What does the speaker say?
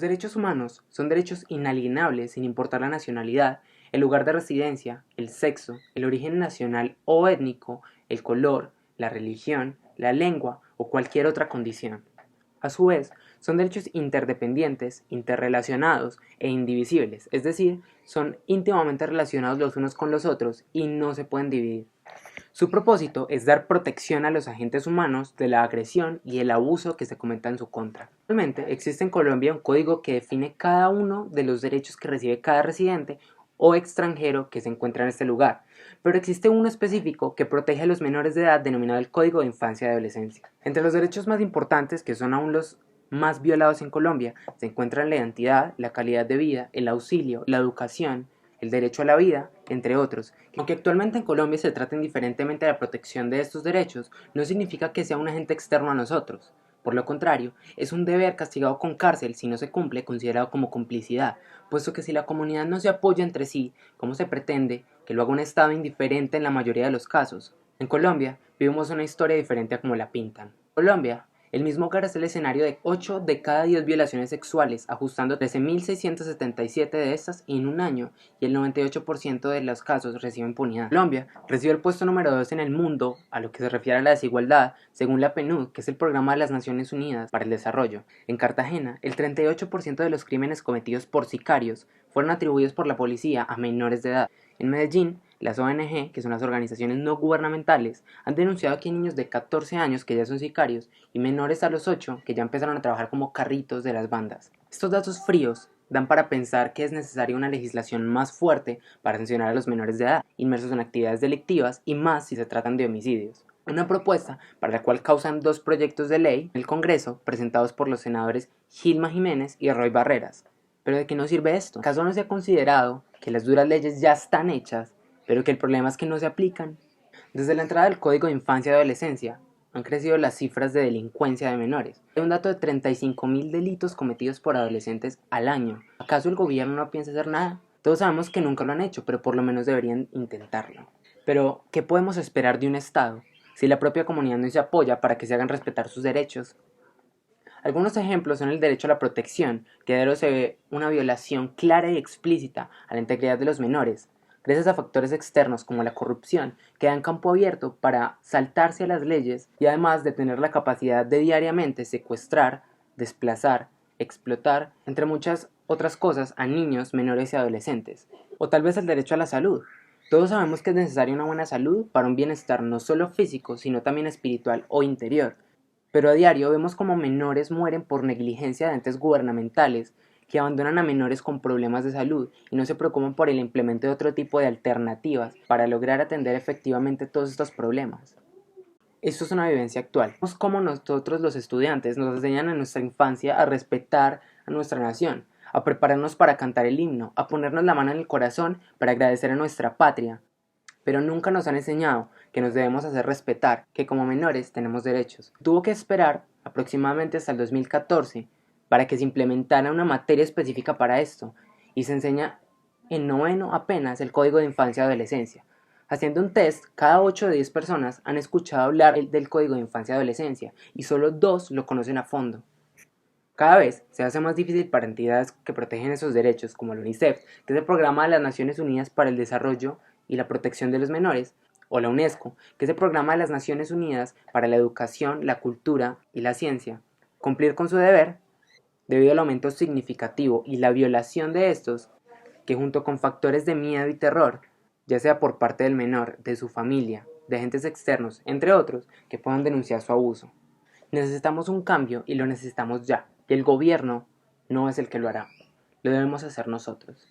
Los derechos humanos son derechos inalienables sin importar la nacionalidad, el lugar de residencia, el sexo, el origen nacional o étnico, el color, la religión, la lengua o cualquier otra condición. A su vez, son derechos interdependientes, interrelacionados e indivisibles, es decir, son íntimamente relacionados los unos con los otros y no se pueden dividir. Su propósito es dar protección a los agentes humanos de la agresión y el abuso que se cometa en su contra. Actualmente existe en Colombia un código que define cada uno de los derechos que recibe cada residente o extranjero que se encuentra en este lugar, pero existe uno específico que protege a los menores de edad denominado el Código de Infancia y Adolescencia. Entre los derechos más importantes, que son aún los más violados en Colombia, se encuentran la identidad, la calidad de vida, el auxilio, la educación, el derecho a la vida, entre otros. Aunque actualmente en Colombia se trata indiferentemente de la protección de estos derechos, no significa que sea un agente externo a nosotros. Por lo contrario, es un deber castigado con cárcel si no se cumple, considerado como complicidad, puesto que si la comunidad no se apoya entre sí, ¿cómo se pretende que lo haga un Estado indiferente en la mayoría de los casos? En Colombia vivimos una historia diferente a como la pintan. Colombia, el mismo hogar es el escenario de 8 de cada 10 violaciones sexuales, ajustando 13.677 de estas en un año, y el 98% de los casos recibe impunidad. Colombia recibe el puesto número 2 en el mundo a lo que se refiere a la desigualdad, según la PNUD, que es el Programa de las Naciones Unidas para el Desarrollo. En Cartagena, el 38% de los crímenes cometidos por sicarios fueron atribuidos por la policía a menores de edad. En Medellín, las ONG, que son las organizaciones no gubernamentales, han denunciado que hay niños de 14 años que ya son sicarios y menores a los 8 que ya empezaron a trabajar como carritos de las bandas. Estos datos fríos dan para pensar que es necesaria una legislación más fuerte para sancionar a los menores de edad inmersos en actividades delictivas y más si se tratan de homicidios. Una propuesta para la cual causan 2 proyectos de ley en el Congreso presentados por los senadores Gilma Jiménez y Roy Barreras. ¿Pero de qué nos sirve esto? ¿Acaso no se ha considerado que las duras leyes ya están hechas, pero que el problema es que no se aplican? Desde la entrada del Código de Infancia y Adolescencia, han crecido las cifras de delincuencia de menores. Hay un dato de 35.000 delitos cometidos por adolescentes al año. ¿Acaso el gobierno no piensa hacer nada? Todos sabemos que nunca lo han hecho, pero por lo menos deberían intentarlo. Pero, ¿qué podemos esperar de un Estado si la propia comunidad no se apoya para que se hagan respetar sus derechos? Algunos ejemplos son el derecho a la protección, que de se ve una violación clara y explícita a la integridad de los menores, gracias a factores externos como la corrupción, que dan campo abierto para saltarse a las leyes y además de tener la capacidad de diariamente secuestrar, desplazar, explotar, entre muchas otras cosas, a niños, menores y adolescentes. O tal vez el derecho a la salud. Todos sabemos que es necesaria una buena salud para un bienestar no solo físico, sino también espiritual o interior. Pero a diario vemos como menores mueren por negligencia de entes gubernamentales que abandonan a menores con problemas de salud y no se preocupan por el implemento de otro tipo de alternativas para lograr atender efectivamente todos estos problemas. Esto es una vivencia actual. Vemos cómo nosotros los estudiantes nos enseñan en nuestra infancia a respetar a nuestra nación, a prepararnos para cantar el himno, a ponernos la mano en el corazón para agradecer a nuestra patria. Pero nunca nos han enseñado que nos debemos hacer respetar, que como menores tenemos derechos. Tuvo que esperar aproximadamente hasta el 2014 para que se implementara una materia específica para esto, y se enseña en noveno apenas el Código de Infancia y Adolescencia. Haciendo un test, cada 8 de 10 personas han escuchado hablar del Código de Infancia y Adolescencia, y solo 2 lo conocen a fondo. Cada vez se hace más difícil para entidades que protegen esos derechos, como el UNICEF, que es el Programa de las Naciones Unidas para el Desarrollo y la Protección de los Menores, o la UNESCO, que es el Programa de las Naciones Unidas para la Educación, la Cultura y la Ciencia, cumplir con su deber debido al aumento significativo y la violación de estos, que junto con factores de miedo y terror, ya sea por parte del menor, de su familia, de agentes externos, entre otros, que puedan denunciar su abuso. Necesitamos un cambio y lo necesitamos ya, y el gobierno no es el que lo hará, lo debemos hacer nosotros.